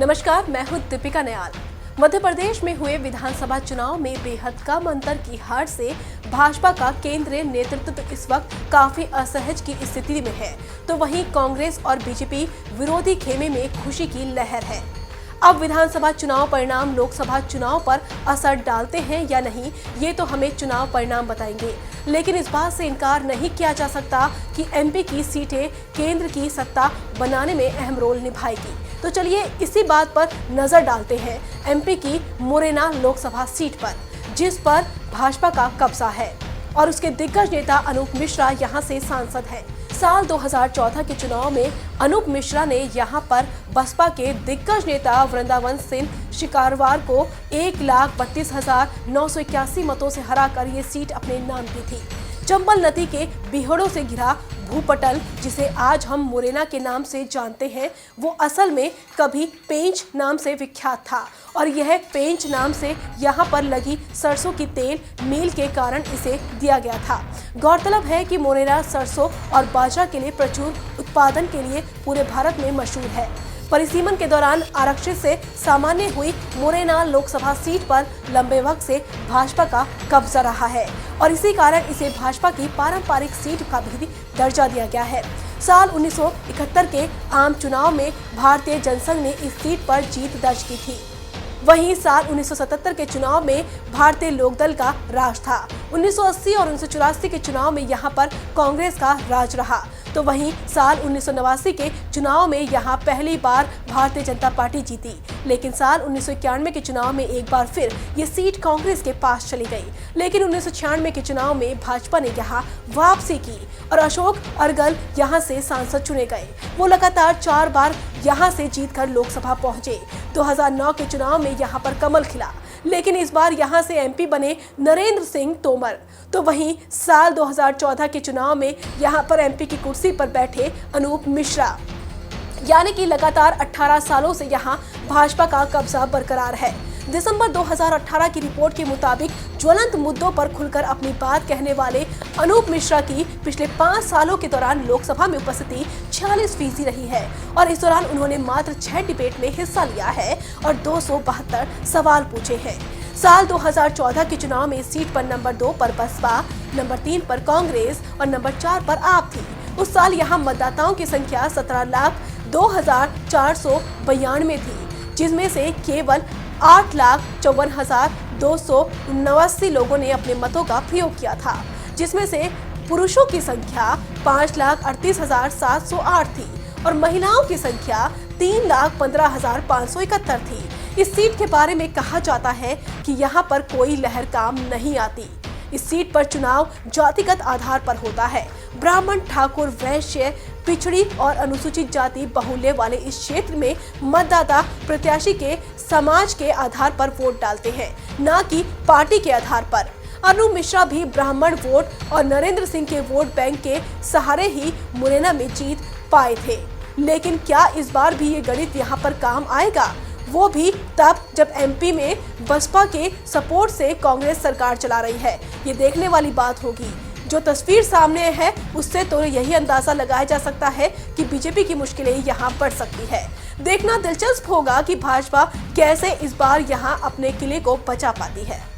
नमस्कार, मैं हूं दीपिका नयाल। मध्य प्रदेश में हुए विधानसभा चुनाव में बेहद कम अंतर की हार से भाजपा का केंद्रीय नेतृत्व इस वक्त काफी असहज की स्थिति में है, तो वहीं कांग्रेस और बीजेपी विरोधी खेमे में खुशी की लहर है। अब विधानसभा चुनाव परिणाम लोकसभा चुनाव पर असर डालते हैं या नहीं, ये तो हमें चुनाव परिणाम बताएंगे। लेकिन इस बात से इनकार नहीं किया जा सकता कि एमपी की सीटें केंद्र की सत्ता बनाने में अहम रोल निभाएगी। तो चलिए इसी बात पर नजर डालते हैं एमपी की मुरैना लोकसभा सीट पर, जिस पर भाजपा का कब्जा है और उसके दिग्गज नेता अनूप मिश्रा यहां से सांसद हैं। साल 2014 के चुनाव में अनूप मिश्रा ने यहां पर बसपा के दिग्गज नेता वृंदावन सिंह शिकारवार को 1,32,981 मतों से हराकर ये सीट अपने नाम की थी। चंबल नदी के बीहड़ों से घिरा भूपटल, जिसे आज हम मुरैना के नाम से जानते हैं, वो असल में कभी पेंच नाम से विख्यात था और यह पेंच नाम से यहाँ पर लगी सरसों की तेल मिल के कारण इसे दिया गया था। गौरतलब है कि मुरैना सरसों और बाजरा के लिए प्रचुर उत्पादन के लिए पूरे भारत में मशहूर है। परिसीमन के दौरान आरक्षित से सामान्य हुई मुरैना लोकसभा सीट पर लंबे वक्त से भाजपा का कब्जा रहा है और इसी कारण इसे भाजपा की पारंपरिक सीट का भी दर्जा दिया गया है। साल 1971 के आम चुनाव में भारतीय जनसंघ ने इस सीट पर जीत दर्ज की थी। वहीं साल 1977 के चुनाव में भारतीय लोकदल का राज था। 1980 और 1984 के चुनाव में यहां पर कांग्रेस का राज रहा, तो वहीं साल 1989 के चुनाव में यहां पहली बार भारतीय जनता पार्टी जीती। लेकिन साल 1991 के चुनाव में एक बार फिर ये सीट कांग्रेस के पास चली गई। लेकिन 1996 के चुनाव में भाजपा ने यहां वापसी की और अशोक अर्गल यहां से सांसद चुने गए। वो लगातार 4 बार यहां से जीतकर लोकसभा पहुंचे। 2009 के चुनाव में यहां पर कमल खिला, लेकिन इस बार यहां से एमपी बने नरेंद्र सिंह तोमर। तो वहीं साल 2014 के चुनाव में यहां पर एमपी की कुर्सी पर बैठे अनूप मिश्रा, यानी कि लगातार 18 सालों से यहां भाजपा का कब्जा बरकरार है। दिसंबर 2018 की रिपोर्ट के मुताबिक ज्वलंत मुद्दों पर खुलकर अपनी बात कहने वाले अनूप मिश्रा की पिछले 5 सालों के दौरान लोकसभा में उपस्थिति 46% रही है और इस दौरान उन्होंने मात्र 6 डिबेट में हिस्सा लिया है और 272 सवाल पूछे हैं। साल 2014 के चुनाव में इस सीट पर नंबर 2 पर बसपा, नंबर 3 पर कांग्रेस और नंबर 4 पर आप थी। उस साल यहाँ मतदाताओं की संख्या 17,02,492 थी, जिसमें से केवल 8,54,279 लोगों ने अपने मतों का प्रयोग किया था, जिसमें से पुरुषों की संख्या 5,38,708 थी और महिलाओं की संख्या 3,15,571 थी। इस सीट के बारे में कहा जाता है कि यहाँ पर कोई लहर काम नहीं आती। इस सीट पर चुनाव जातिगत आधार पर होता है। ब्राह्मण, ठाकुर, वैश्य, पिछड़ी और अनुसूचित जाति बाहुल्य वाले इस क्षेत्र में मतदाता प्रत्याशी के समाज के आधार पर वोट डालते हैं, न कि पार्टी के आधार पर। अनूप मिश्रा भी ब्राह्मण वोट और नरेंद्र सिंह के वोट बैंक के सहारे ही मुरैना में जीत पाए थे। लेकिन क्या इस बार भी ये गणित यहाँ पर काम आएगा? वो भी तब जब एमपी में बसपा के सपोर्ट से कांग्रेस सरकार चला रही है। ये देखने वाली बात होगी। जो तस्वीर सामने है उससे तो यही अंदाजा लगाया जा सकता है कि बीजेपी की मुश्किलें यहाँ बढ़ सकती है। देखना दिलचस्प होगा कि भाजपा कैसे इस बार यहाँ अपने किले को बचा पाती है।